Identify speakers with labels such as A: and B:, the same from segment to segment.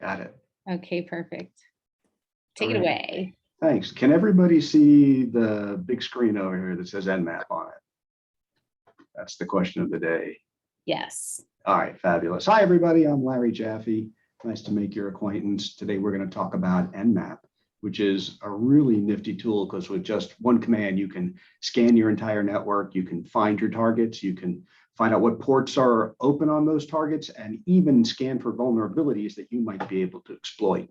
A: Got it.
B: Okay, perfect. Take it
A: All right.
B: away.
A: Thanks. Can everybody see the big screen over here that says Nmap on it? That's the question of the day.
B: Yes.
A: All right, fabulous. Hi, everybody. I'm Larry Jaffe. Nice to make your acquaintance. Today, we're going to talk about Nmap, which is a really nifty tool because with just one command, you can scan your entire network. You can find your targets. You can find out what ports are open on those targets and even scan for vulnerabilities that you might be able to exploit.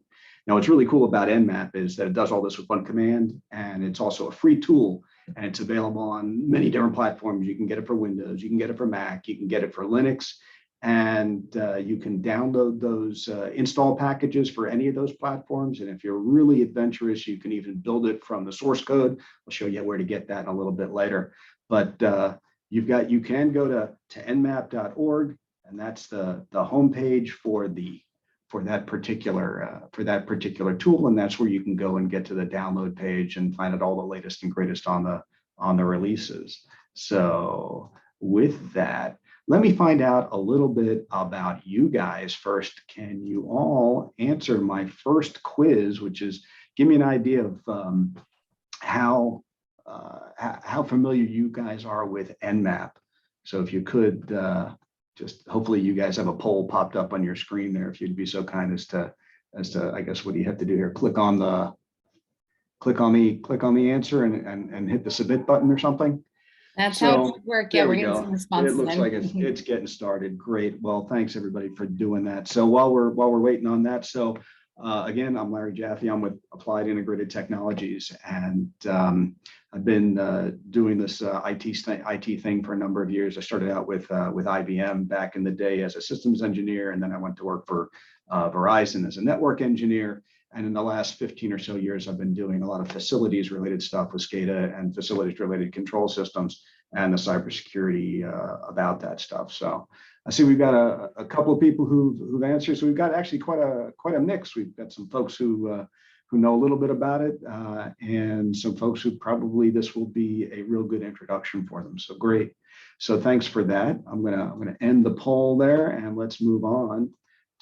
A: Now, what's really cool about Nmap is that it does all this with one command, and it's also a free tool, and it's available on many different platforms. You can get it for Windows, you can get it for Mac, you can get it for Linux, and you can download those install packages for any of those platforms. And if you're really adventurous, you can even build it from the source code. I'll show you where to get that in a little bit later. But you can go to nmap.org, and that's the homepage for that particular tool, and that's where you can go and get to the download page and find out all the latest and greatest on the releases. So with that, let me find out a little bit about you guys first. Can you all answer my first quiz, which is give me an idea of how familiar you guys are with Nmap. So if you could just hopefully you guys have a poll popped up on your screen there. If you'd be so kind as to I guess what do you have to do here? Click on the answer and hit the submit button or something.
B: That's how it should work. Yeah, we're getting some responses.
A: It looks like it's getting started. Great. Well, thanks everybody for doing that. So while we're waiting on that, so again, I'm Larry Jaffe. I'm with Applied Integrated Technologies, and I've been doing this IT thing for a number of years. I started out with IBM back in the day as a systems engineer, and then I went to work for Verizon as a network engineer. And in the last 15 or so years, I've been doing a lot of facilities related stuff with SCADA and facilities related control systems and the cybersecurity about that stuff. So I see we've got a couple of people who've answered. So we've got actually quite a mix. We've got some folks who know a little bit about it, and some folks who probably this will be a real good introduction for them. So great. So thanks for that. I'm gonna end the poll there, and let's move on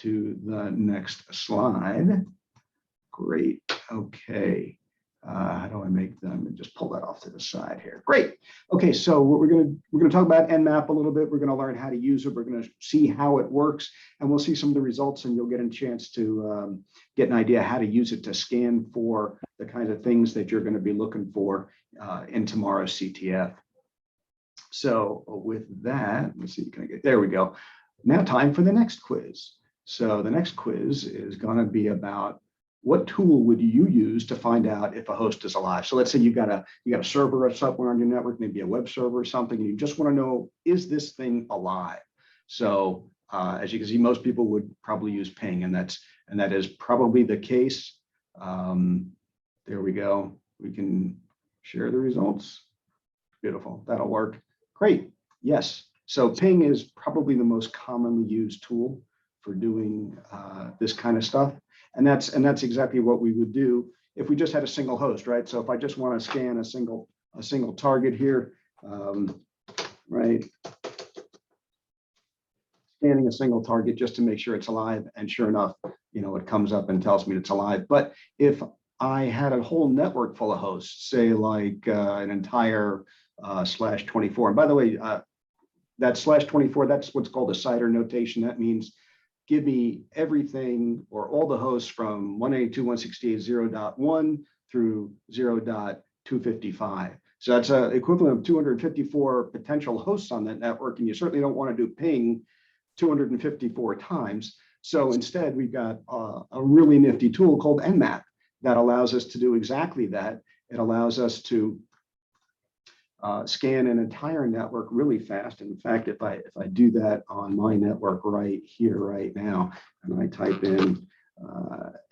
A: to the next slide. Great. Okay. How do I make them and just pull that off to the side here? Great. Okay, so we're gonna talk about Nmap a little bit. We're gonna learn how to use it. We're gonna see how it works, and we'll see some of the results, and you'll get a chance to get an idea how to use it to scan for the kinds of things that you're going to be looking for in tomorrow's CTF. So with that, let's see. Can I get there? We go. Now time for the next quiz. So the next quiz is going to be about what tool would you use to find out if a host is alive? So let's say you got a server or somewhere on your network, maybe a web server or something, and you just want to know, is this thing alive? So as you can see, most people would probably use ping, and that is probably the case. There we go. We can share the results. Beautiful. That'll work. Great. Yes. So ping is probably the most commonly used tool for doing this kind of stuff. And that's exactly what we would do if we just had a single host, right? So if I just want to scan a single target here, right? Scanning a single target just to make sure it's alive, and sure enough, it comes up and tells me it's alive. But if I had a whole network full of hosts, say like an entire /24, and by the way, that /24, that's what's called a CIDR notation. That means give me everything or all the hosts from 192.168.0.1 through 0.255. So that's an equivalent of 254 potential hosts on that network, and you certainly don't want to do ping 254 times. So instead, we've got a really nifty tool called Nmap that allows us to do exactly that. It allows us to scan an entire network really fast. In fact, if I do that on my network right here, right now, and I type in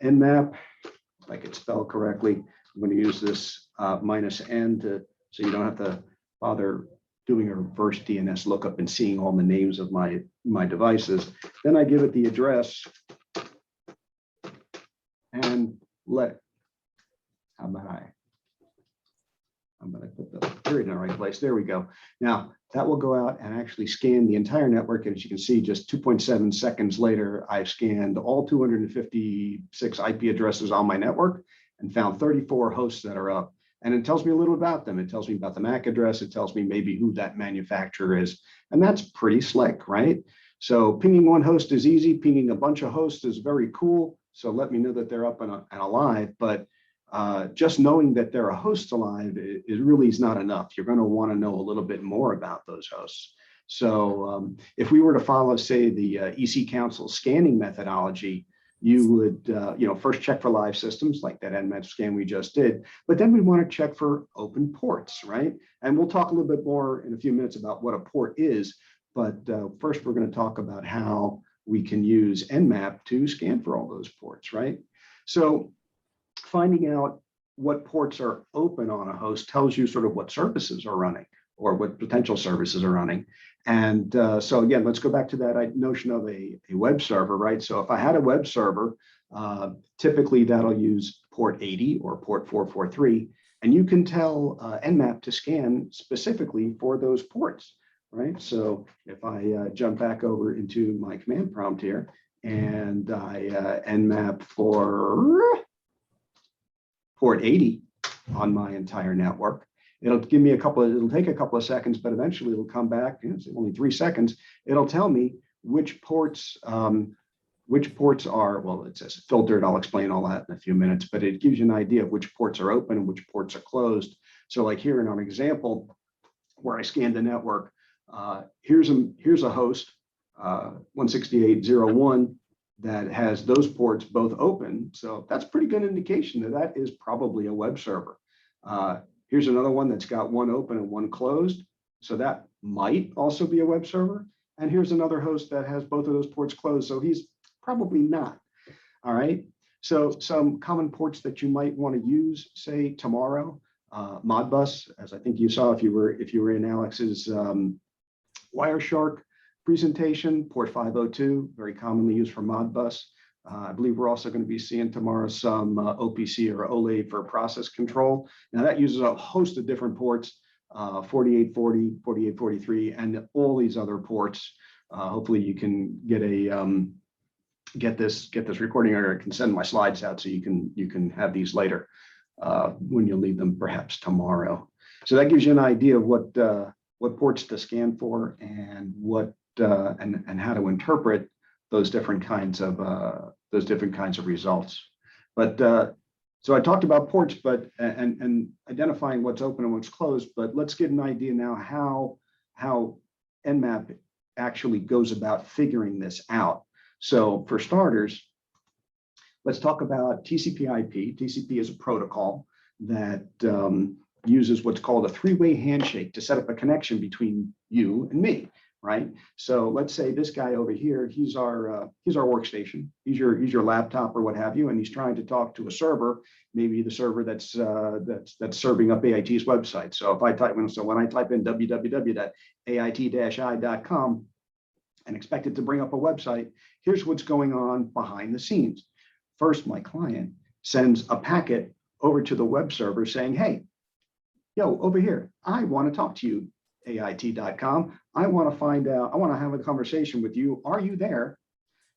A: Nmap, if I could spell correctly, I'm going to use this -n so you don't have to bother doing a reverse DNS lookup and seeing all the names of my devices. Then I give it the address and how about I'm going to put the period in the right place. There we go. Now that will go out and actually scan the entire network. And as you can see, just 2.7 seconds later, I've scanned all 256 IP addresses on my network and found 34 hosts that are up. And it tells me a little about them. It tells me about the MAC address. It tells me maybe who that manufacturer is. And that's pretty slick, right? So pinging one host is easy. Pinging a bunch of hosts is very cool. So let me know that they're up and alive. But just knowing that there are hosts alive is really not enough. You're going to want to know a little bit more about those hosts. So if we were to follow, say, the EC Council scanning methodology, you would first check for live systems like that Nmap scan we just did, but then we want to check for open ports, right? And we'll talk a little bit more in a few minutes about what a port is, but first we're going to talk about how we can use Nmap to scan for all those ports, right? So finding out what ports are open on a host tells you sort of what services are running or what potential services are running. And so again, let's go back to that notion of a web server, right? So if I had a web server, typically that'll use port 80 or port 443, and you can tell Nmap to scan specifically for those ports, right? So if I jump back over into my command prompt here and I Nmap for port 80 on my entire network, it'll give me it'll take a couple of seconds, but eventually it'll come back. It's only 3 seconds. It'll tell me which ports are, well, it says filtered. I'll explain all that in a few minutes, but it gives you an idea of which ports are open and which ports are closed. So like here in our example, where I scanned the network, here's a host, 168.0.1, that has those ports both open. So that's pretty good indication that that is probably a web server. Here's another one that's got one open and one closed. So that might also be a web server. And here's another host that has both of those ports closed. So he's probably not. All right. So some common ports that you might want to use, say tomorrow, Modbus, as I think you saw if you were in Alex's Wireshark presentation, port 502, very commonly used for Modbus. I believe we're also going to be seeing tomorrow some OPC or OLAE for process control. Now that uses a host of different ports, 4840, 4843, and all these other ports. Hopefully you can get this recording, or I can send my slides out so you can have these later when you leave them perhaps tomorrow. So that gives you an idea of what ports to scan for and what and how to interpret those different kinds of results. But so I talked about ports, but and identifying what's open and what's closed. But let's get an idea now how Nmap actually goes about figuring this out. So for starters, let's talk about TCP/IP. TCP is a protocol that uses what's called a three-way handshake to set up a connection between you and me. Right. So let's say this guy over here, he's our workstation. He's your laptop or what have you, and he's trying to talk to a server, maybe the server that's serving up AIT's website. So if I type in www.ait-i.com and expect it to bring up a website, here's what's going on behind the scenes. First, my client sends a packet over to the web server saying, hey, yo, over here, I want to talk to you. AIT.com. I want to find out, I want to have a conversation with you. Are you there?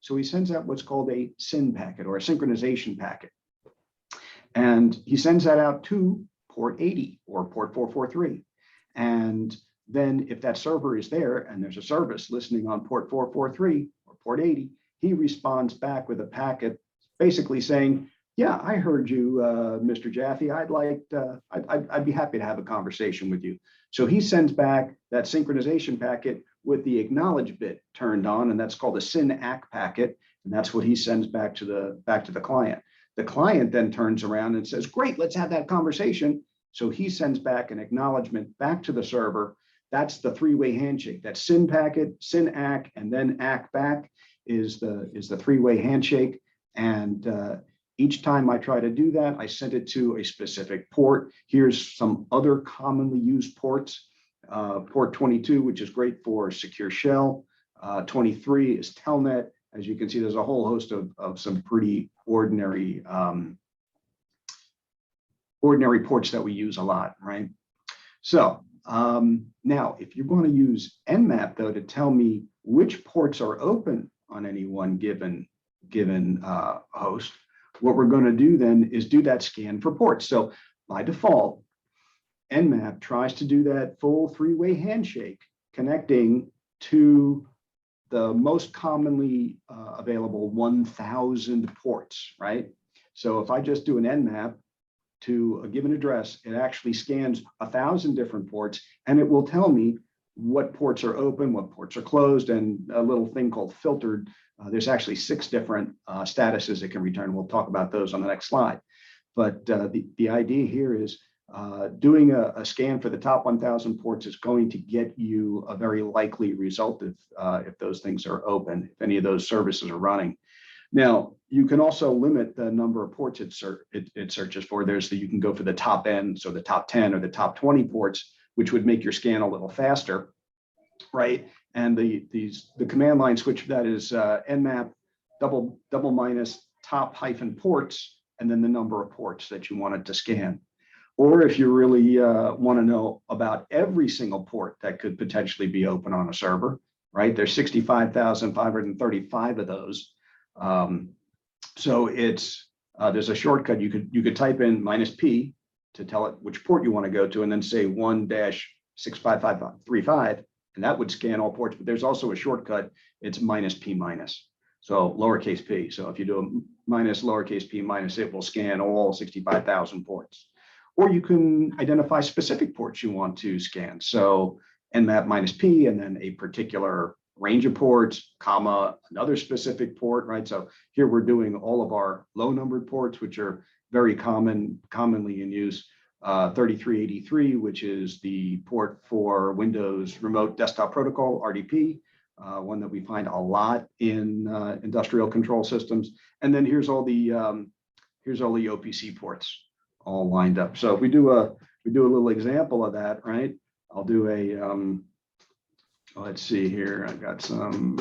A: So he sends out what's called a SYN packet or a synchronization packet. And he sends that out to port 80 or port 443. And then if that server is there and there's a service listening on port 443 or port 80, he responds back with a packet basically saying, yeah, I heard you, Mr. Jaffe. I'd be happy to have a conversation with you. So he sends back that synchronization packet with the acknowledge bit turned on, and that's called a SYN-ACK packet, and that's what he sends back to the client. The client then turns around and says, "Great, let's have that conversation." So he sends back an acknowledgement back to the server. That's the three-way handshake. That SYN packet, SYN-ACK, and then ACK back is the three-way handshake, and each time I try to do that, I send it to a specific port. Here's some other commonly used ports. Port 22, which is great for secure shell. 23 is Telnet. As you can see, there's a whole host of some pretty ordinary ports that we use a lot, right? So now, if you're going to use Nmap, though, to tell me which ports are open on any one given host, what we're going to do then is do that scan for ports. So by default, Nmap tries to do that full three-way handshake connecting to the most commonly available 1,000 ports, right? So if I just do an Nmap to a given address, it actually scans 1,000 different ports, and it will tell me what ports are open, what ports are closed, and a little thing called filtered. There's actually 6 different statuses it can return. We'll talk about those on the next slide. But the idea here is doing a scan for the top 1,000 ports is going to get you a very likely result if those things are open, if any of those services are running. Now, you can also limit the number of ports it searches for. You can go for the top end, so the top 10 or the top 20 ports, which would make your scan a little faster, right? And the command line switch for that is nmap double minus top hyphen ports, and then the number of ports that you want it to scan. Or if you really want to know about every single port that could potentially be open on a server, right? There's 65,535 of those. So there's a shortcut. You could type in -P to tell it which port you want to go to, and then say 1-65535, and that would scan all ports. But there's also a shortcut. It's -P-, so lowercase p. So if you do a lowercase p minus, it will scan all 65,000 ports. Or you can identify specific ports you want to scan. So nmap -P, and then a particular range of ports, comma, another specific port, right? So here we're doing all of our low numbered ports, which are very commonly in use. 3383, which is the port for Windows Remote Desktop Protocol, RDP, one that we find a lot in industrial control systems. And then here's all the OPC ports all lined up. So if we do a little example of that, right? I'll do a let's see here. I've got some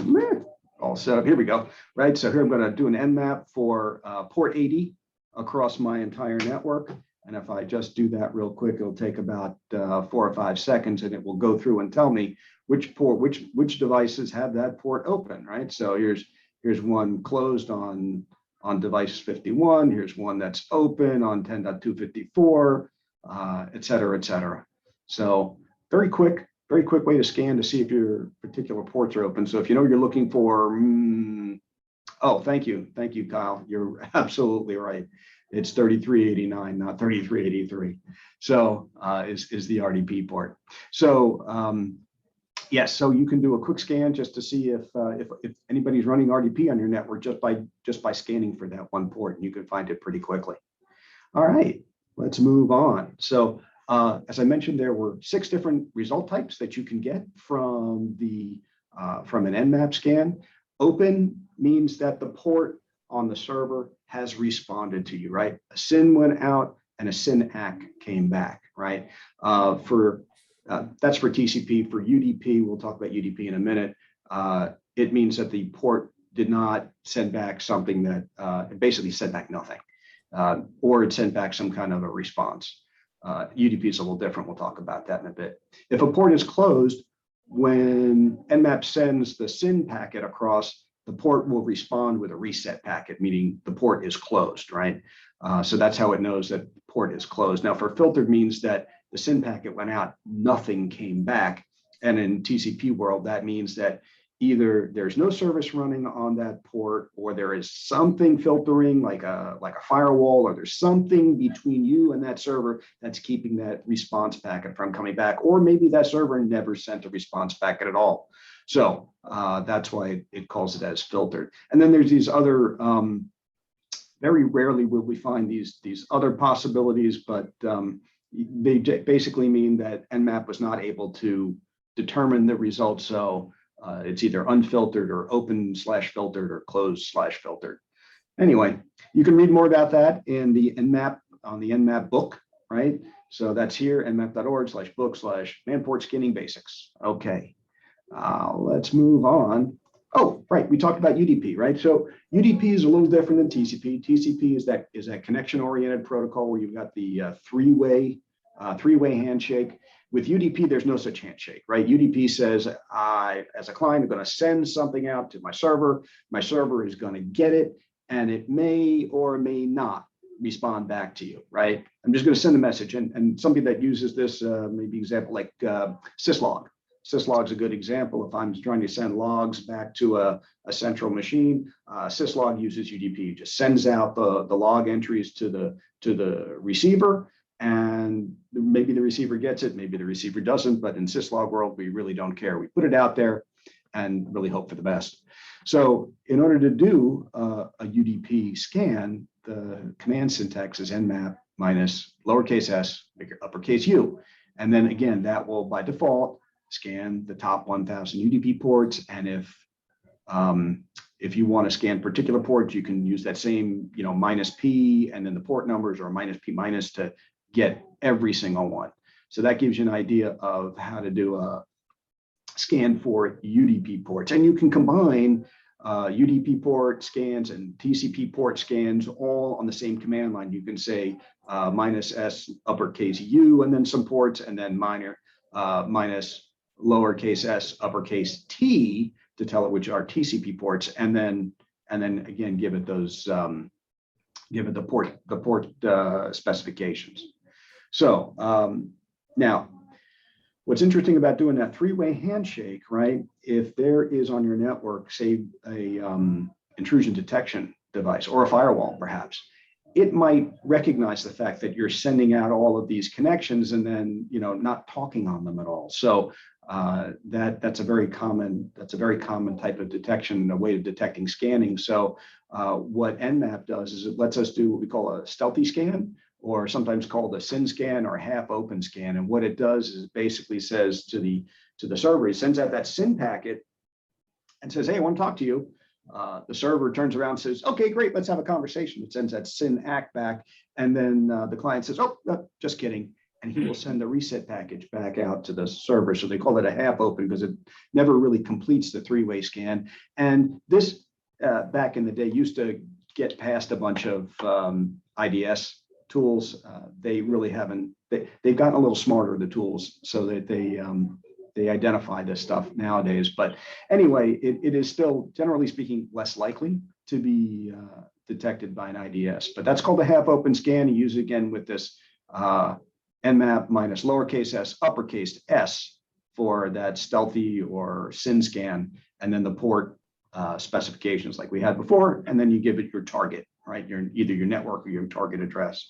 A: all set up. Here we go. Right. So here I'm going to do an Nmap for port 80 across my entire network. And if I just do that real quick, it'll take about 4 or 5 seconds, and it will go through and tell me which port, which devices have that port open. Right. So here's one closed on device 51. Here's one that's open on 10.254, et cetera, et cetera. So very quick way to scan to see if your particular ports are open. So if you know you're looking for, oh, thank you, Kyle. You're absolutely right. It's 3389, not 3383. So is the RDP port. So yes, so you can do a quick scan just to see if anybody's running RDP on your network just by scanning for that one port, and you can find it pretty quickly. All right, let's move on. So as I mentioned, there were 6 different result types that you can get from an Nmap scan. Open means that the port on the server has responded to you, right? A SYN went out and a SYN ACK came back, right? That's for TCP. For UDP, we'll talk about UDP in a minute. It means that the port did not send back something that it basically sent back nothing, or it sent back some kind of a response. UDP is a little different. We'll talk about that in a bit. If a port is closed, when Nmap sends the SYN packet across, the port will respond with a reset packet, meaning the port is closed, right? So that's how it knows that the port is closed. Now, for filtered means that the SYN packet went out, nothing came back. And in TCP world, that means that either there's no service running on that port, or there is something filtering like a firewall, or there's something between you and that server that's keeping that response packet from coming back, or maybe that server never sent a response packet at all. So that's why it calls it as filtered. And then there's these other, very rarely will we find these other possibilities, but they basically mean that Nmap was not able to determine the results. So it's either unfiltered or open/filtered or closed/filtered. Anyway, you can read more about that in the Nmap, on the Nmap book, right? So that's here, nmap.org/book/manport scanning basics. Okay, let's move on. Oh, right, we talked about UDP, right? So UDP is a little different than TCP. TCP is that connection-oriented protocol where you've got the three-way handshake. With UDP, there's no such handshake, right? UDP says, as a client, I'm going to send something out to my server. My server is going to get it, and it may or may not respond back to you, right? I'm just going to send a message. And something that uses this, maybe example like syslog. Syslog is a good example. If I'm trying to send logs back to a central machine, syslog uses UDP. It just sends out the log entries to the receiver, and maybe the receiver gets it, maybe the receiver doesn't. But in syslog world, we really don't care. We put it out there and really hope for the best. So in order to do a UDP scan, the command syntax is nmap minus lowercase s, uppercase U. And then again, that will by default scan the top 1,000 UDP ports. And if you want to scan particular ports, you can use that same, minus P and then the port numbers, or minus P minus, to get every single one. So that gives you an idea of how to do a scan for UDP ports. And you can combine UDP port scans and TCP port scans all on the same command line. You can say minus S uppercase U and then some ports, and then minus lowercase s uppercase T to tell it which are TCP ports, and then again give it those give it the port specifications. So now, what's interesting about doing that three-way handshake, right? If there is on your network, say, a intrusion detection device or a firewall, perhaps, it might recognize the fact that you're sending out all of these connections and then, not talking on them at all. So that's a very common type of detection, a way of detecting scanning. So what Nmap does is it lets us do what we call a stealthy scan, or sometimes called a SYN scan or half open scan. And what it does is it basically says to the server, it sends out that SYN packet and says, hey, I want to talk to you. The server turns around and says, okay, great, let's have a conversation. It sends that SYN ACK back. And then the client says, oh, no, just kidding. And he will send the reset package back out to the server. So they call it a half open because it never really completes the three-way scan. And this, back in the day, used to get past a bunch of IDS tools. They really haven't, they've gotten a little smarter, the tools, so that they identify this stuff nowadays. But anyway, it is still, generally speaking, less likely to be detected by an IDS. But that's called a half open scan. You use it again with this nmap minus lowercase s uppercase s for that stealthy or SYN scan, and then the port specifications like we had before, and then you give it your target, right? Either your network or your target address.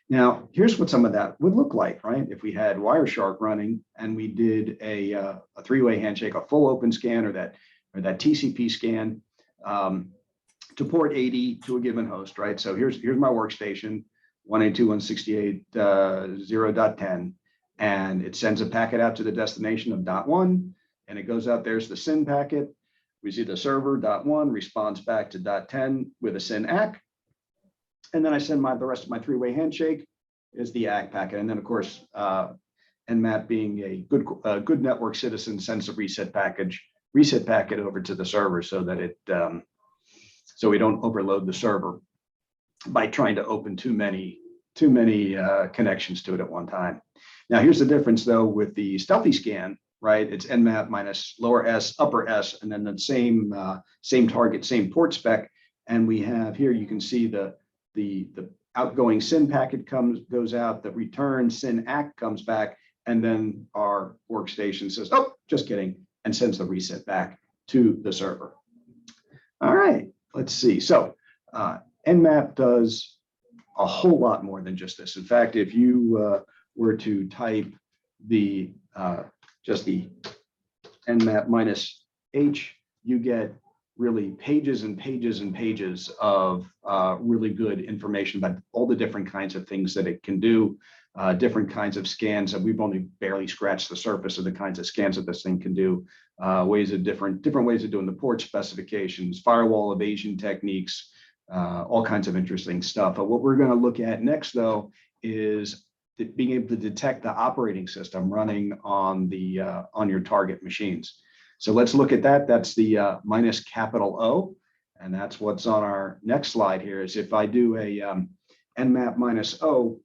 A: Now, here's what some of that would look like, right? If we had Wireshark running and we did a three-way handshake, a full open scan, or that TCP scan to port 80 to a given host, right? So here's my workstation, 192.168.0.10, and it sends a packet out to the destination of .1, and it goes out. There's the SYN packet. We see the server .1 responds back to .10 with a SYN ACK. And then I send the rest of my three-way handshake is the ACK packet. And then, of course, Nmap, being a good network citizen, sends a reset packet over to the server so that so we don't overload the server by trying to open too many connections to it at one time. Now, here's the difference, though, with the stealthy scan, right? It's Nmap minus lower s, upper s, and then the same target, same port spec. And we have here, you can see the outgoing SYN packet goes out, the return SYN ACK comes back, and then our workstation says, oh, just kidding, and sends the reset back to the server. All right, let's see. So Nmap does a whole lot more than just this. In fact, if you were to type just the Nmap minus H, you get really pages and pages and pages of really good information about all the different kinds of things that it can do, different kinds of scans that we've only barely scratched the surface of the kinds of scans that this thing can do, different ways of doing the port specifications, firewall evasion techniques, all kinds of interesting stuff. But what we're going to look at next, though, is being able to detect the operating system running on your target machines. So let's look at that. That's the minus capital O, and that's what's on our next slide here. Is if I do a Nmap minus O,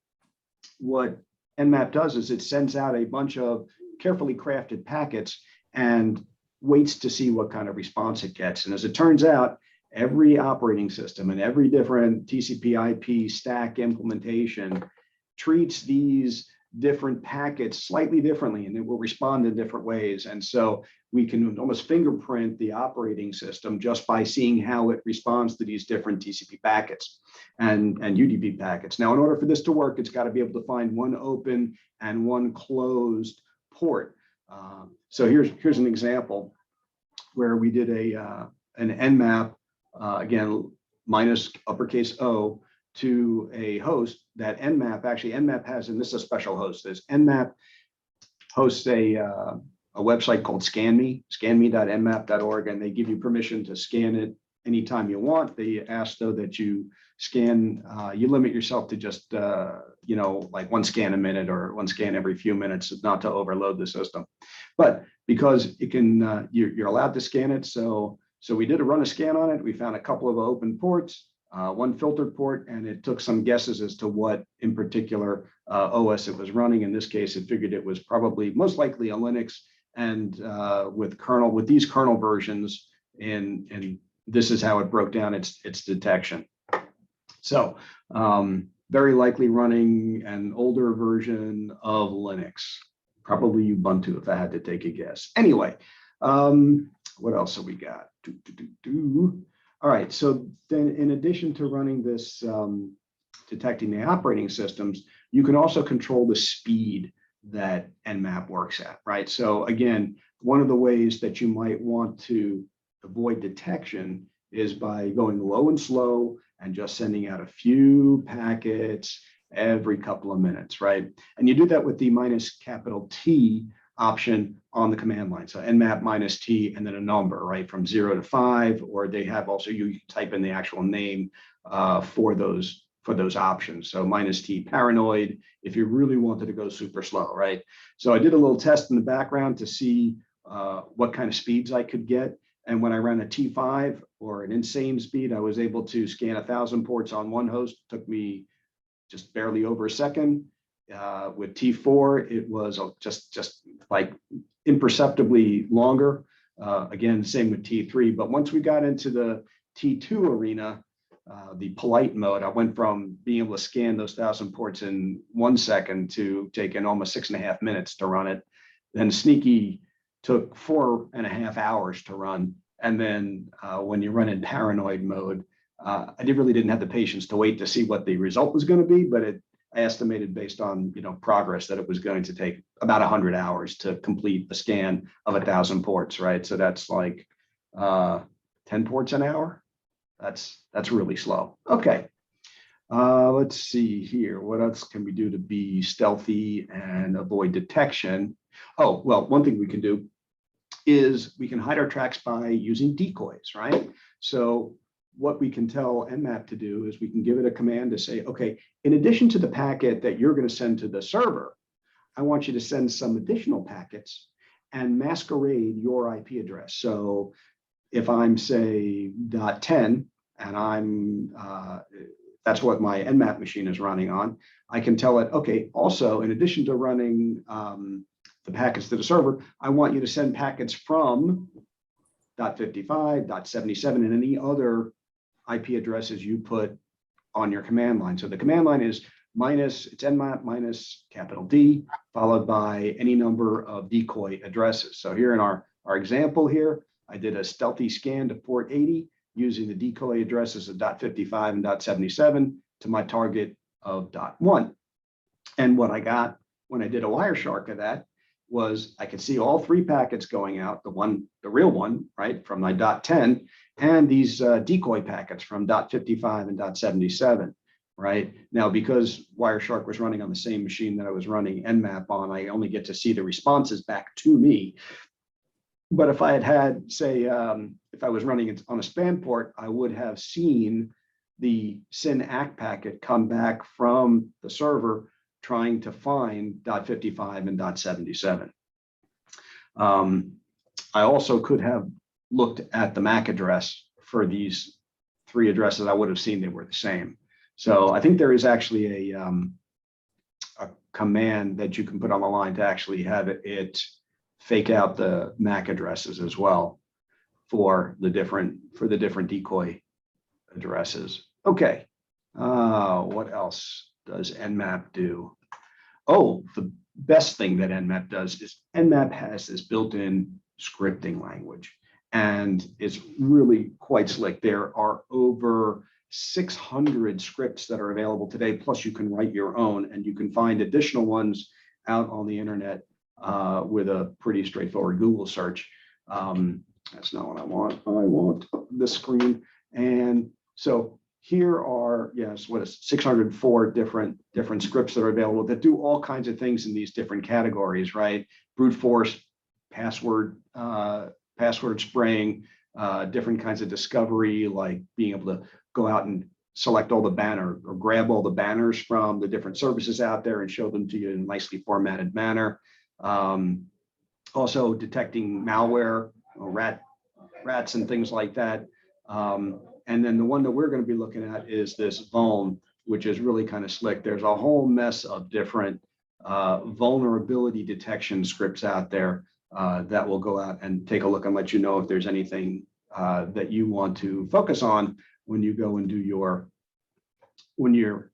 A: what Nmap does is it sends out a bunch of carefully crafted packets and waits to see what kind of response it gets. And as it turns out, every operating system and every different TCP/IP stack implementation treats these different packets slightly differently, and it will respond in different ways. And so we can almost fingerprint the operating system just by seeing how it responds to these different TCP packets and UDP packets. Now, in order for this to work, it's got to be able to find one open and one closed port. So here's an example where we did an Nmap, again, minus uppercase O, to a host that Nmap has, and this is a special host. Nmap hosts a website called scanme.nmap.org, and they give you permission to scan it anytime you want. They ask, though, that you scan, you limit yourself to just, like one scan a minute or one scan every few minutes, not to overload the system. But because it can, you're allowed to scan it. So we did run a scan on it. We found a couple of open ports, one filtered port, and it took some guesses as to what in particular OS it was running. In this case, it figured it was probably most likely a Linux, and with these kernel versions, and this is how it broke down its detection. So very likely running an older version of Linux, probably Ubuntu if I had to take a guess. Anyway, what else have we got? All right, so then in addition to running this, detecting the operating systems, you can also control the speed that Nmap works at, right? So again, one of the ways that you might want to avoid detection is by going low and slow and just sending out a few packets every couple of minutes, right? And you do that with the -T option on the command line. So Nmap -T and then a number, right? From 0 to 5, or they have also, you type in the actual name for those options. So -T paranoid, if you really wanted to go super slow, right? So I did a little test in the background to see what kind of speeds I could get. And when I ran a T5 or an insane speed, I was able to scan 1,000 ports on one host. It took me just barely over a second. With T4, it was just like imperceptibly longer. Again, same with T3. But once we got into the T2 arena, the polite mode, I went from being able to scan those 1,000 ports in 1 second to taking almost 6.5 minutes to run it. Then Sneaky took 4.5 hours to run. And then when you run in paranoid mode, I really didn't have the patience to wait to see what the result was going to be, but I estimated based on progress that it was going to take about 100 hours to complete a scan of 1,000 ports, right? So that's like 10 ports an hour. That's really slow. Okay, let's see here. What else can we do to be stealthy and avoid detection? Oh, well, one thing we can do is we can hide our tracks by using decoys, right? So what we can tell Nmap to do is we can give it a command to say, okay, in addition to the packet that you're going to send to the server, I want you to send some additional packets and masquerade your IP address. So if I'm say .10 and that's what my Nmap machine is running on, I can tell it, okay, also in addition to running the packets to the server, I want you to send packets from .55, .77, and any other IP addresses you put on your command line. So the command line is it's Nmap -D, followed by any number of decoy addresses. So here in our example here, I did a stealthy scan to port 80 using the decoy addresses of .55 and .77 to my target of .1. And what I got when I did a Wireshark of that was I could see all 3 packets going out, the real one, right, from my .10, and these decoy packets from .55 and .77, right? Now, because Wireshark was running on the same machine that I was running Nmap on, I only get to see the responses back to me. But if I had, say, if I was running it on a span port, I would have seen the SYN ACK packet come back from the server trying to find .55 and .77. I also could have looked at the MAC address for these 3 addresses. I would have seen they were the same. So I think there is actually a command that you can put on the line to actually have it fake out the MAC addresses as well for the different decoy addresses. Okay. What else does Nmap do? Oh, the best thing that Nmap does is Nmap has this built-in scripting language, and it's really quite slick. There are over 600 scripts that are available today, plus you can write your own, and you can find additional ones out on the internet with a pretty straightforward Google search. That's not what I want. I want this screen. And so here are, yes, what is 604 different scripts that are available that do all kinds of things in these different categories, right? Brute force, password spraying, different kinds of discovery, like being able to go out and select all the banner or grab all the banners from the different services out there and show them to you in a nicely formatted manner. Also detecting malware, rats and things like that. And then the one that we're going to be looking at is this vuln, which is really kind of slick. There's a whole mess of different vulnerability detection scripts out there that will go out and take a look and let you know if there's anything that you want to focus on when you go and do your when you're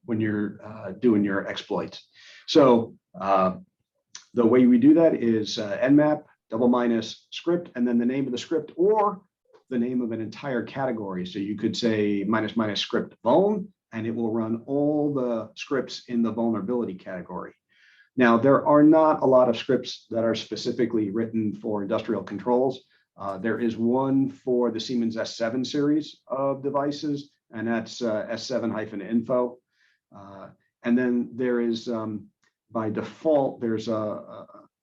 A: doing your exploits. So the way we do that is Nmap -- script, and then the name of the script or the name of an entire category. So you could say -- script vuln, and it will run all the scripts in the vulnerability category. Now, there are not a lot of scripts that are specifically written for industrial controls. There is one for the Siemens S7 series of devices, and that's S7-info. And then there is, by default, there's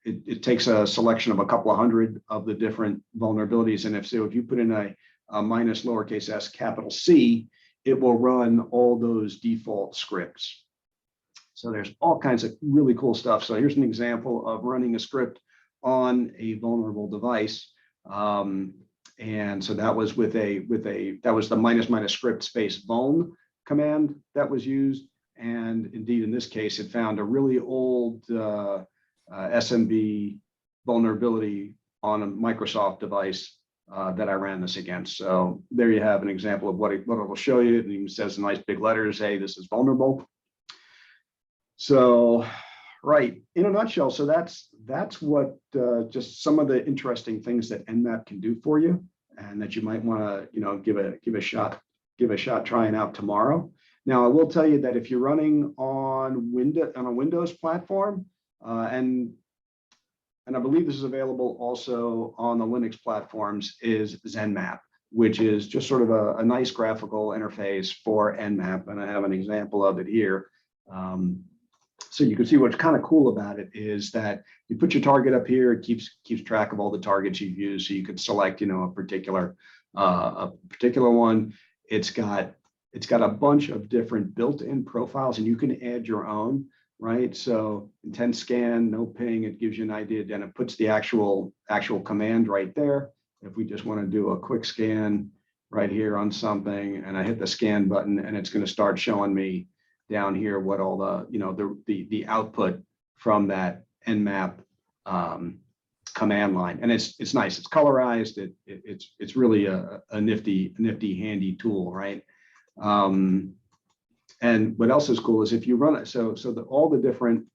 A: it takes a selection of a couple of hundred of the different vulnerabilities. And if you put in a minus lowercase s capital C, it will run all those default scripts. So there's all kinds of really cool stuff. So here's an example of running a script on a vulnerable device. And so that was that was the -- script space vuln command that was used. And indeed, in this case, it found a really old SMB vulnerability on a Microsoft device that I ran this against. So there you have an example of what it will show you. It even says in nice big letters, hey, this is vulnerable. So, right, in a nutshell, so that's what just some of the interesting things that Nmap can do for you, and that you might want to give a shot trying out tomorrow. Now, I will tell you that if you're running on a Windows platform, and I believe this is available also on the Linux platforms, is zenmap, which is just sort of a nice graphical interface for Nmap, and I have an example of it here. So you can see what's kind of cool about it is that you put your target up here, it keeps track of all the targets you've used. So you could select, a particular one. It's got a bunch of different built-in profiles, and you can add your own, right? So intense scan, no ping, it gives you an idea, and it puts the actual command right there. If we just want to do a quick scan right here on something, and I hit the scan button, and it's going to start showing me down here what all the output from that Nmap command line. And it's nice, it's colorized, it's really a nifty handy tool, right? And what else is cool is if you run it, so all the different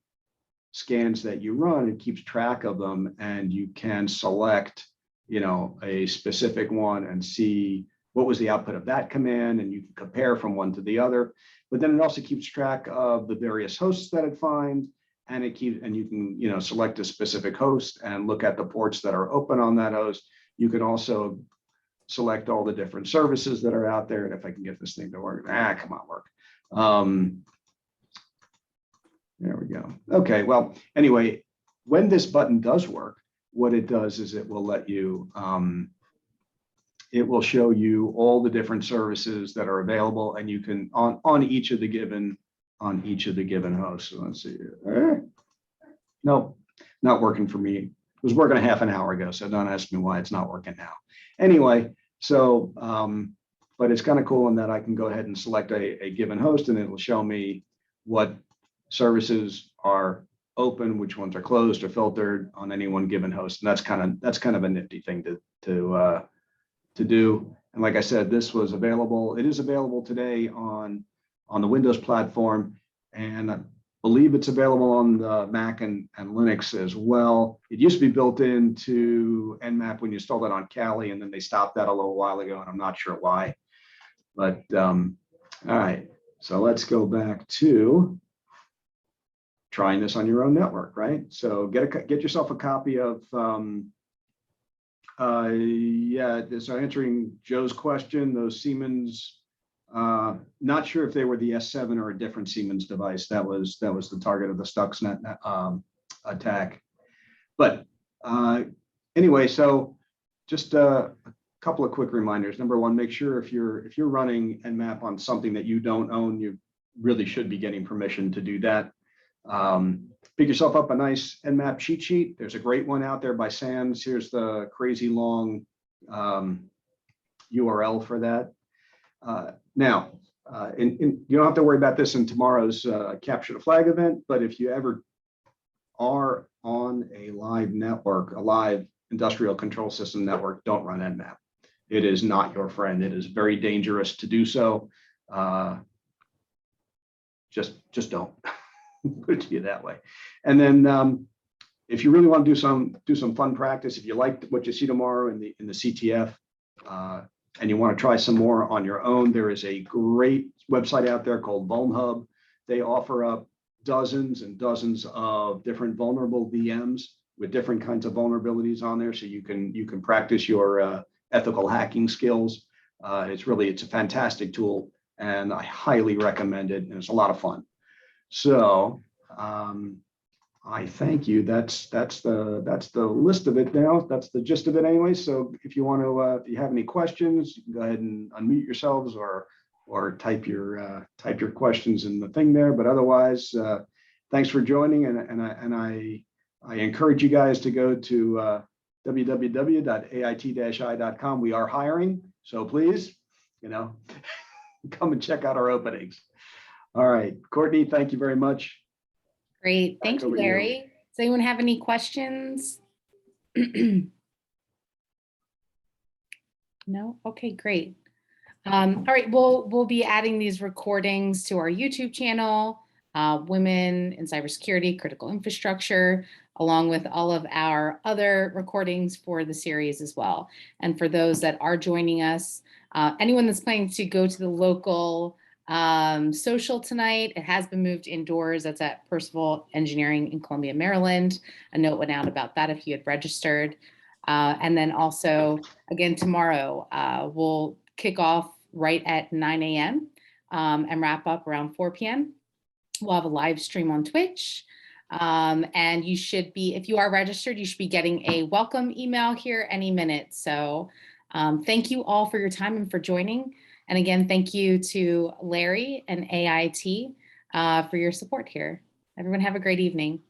A: scans that you run, it keeps track of them, and you can select a specific one and see what was the output of that command, and you can compare from one to the other. But then it also keeps track of the various hosts that it finds, and you can select a specific host and look at the ports that are open on that host. You can also select all the different services that are out there. And if I can get this thing to work, come on, work. There we go. Okay, well, anyway, when this button does work, what it does is it will let you, it will show you all the different services that are available, and you can on each of the given hosts. So let's see here. No, not working for me. It was working a half an hour ago, so don't ask me why it's not working now. Anyway, so but it's kind of cool in that I can go ahead and select a given host, and it will show me what services are open, which ones are closed or filtered on any one given host. And that's kind of a nifty thing to do. And like I said, this was available. It is available today on the Windows platform, and I believe it's available on the Mac and Linux as well. It used to be built into Nmap when you installed it on Kali, and then they stopped that a little while ago, and I'm not sure why. But all right, so let's go back to trying this on your own network, right? So get yourself a copy of yeah, so answering Joe's question, those Siemens, not sure if they were the S7 or a different Siemens device. That was the target of the Stuxnet attack. But anyway, so just a couple of quick reminders. Number one, make sure if you're running Nmap on something that you don't own, you really should be getting permission to do that. Pick yourself up a nice Nmap cheat sheet. There's a great one out there by Sans. Here's the crazy long URL for that. Now, you don't have to worry about this in tomorrow's Capture the Flag event, but if you ever are on a live network, a live industrial control system network, don't run Nmap. It is not your friend. It is very dangerous to do so. Just don't. Put it to you that way. And then if you really want to do some fun practice, if you like what you see tomorrow in the CTF, and you want to try some more on your own, there is a great website out there called VulnHub. They offer up dozens and dozens of different vulnerable VMs with different kinds of vulnerabilities on there, so you can practice your ethical hacking skills. It's a fantastic tool, and I highly recommend it, and it's a lot of fun. So I thank you. That's the list of it now. That's the gist of it anyway. So if you want to, if you have any questions, you can go ahead and unmute yourselves or type your questions in the thing there. But otherwise, thanks for joining, and I encourage you guys to go to www.ait-i.com. We are hiring, so please, come and check out our openings. All right, Courtney, thank you very much.
B: Great. Thank you, Larry. Does anyone have any questions? No? Okay, great. All right, we'll be adding these recordings to our YouTube channel, Women in Cybersecurity, Critical Infrastructure, along with all of our other recordings for the series as well. And for those that are joining us, anyone that's planning to go to the local social tonight, it has been moved indoors. That's at Percival Engineering in Columbia, Maryland. A note went out about that if you had registered. And then also, again, tomorrow, we'll kick off right at 9 a.m. And wrap up around 4 p.m. We'll have a live stream on Twitch. And you should be, if you are registered, you should be getting a welcome email here any minute. So thank you all for your time and for joining. And again, thank you to Larry and AIT for your support here. Everyone have a great evening.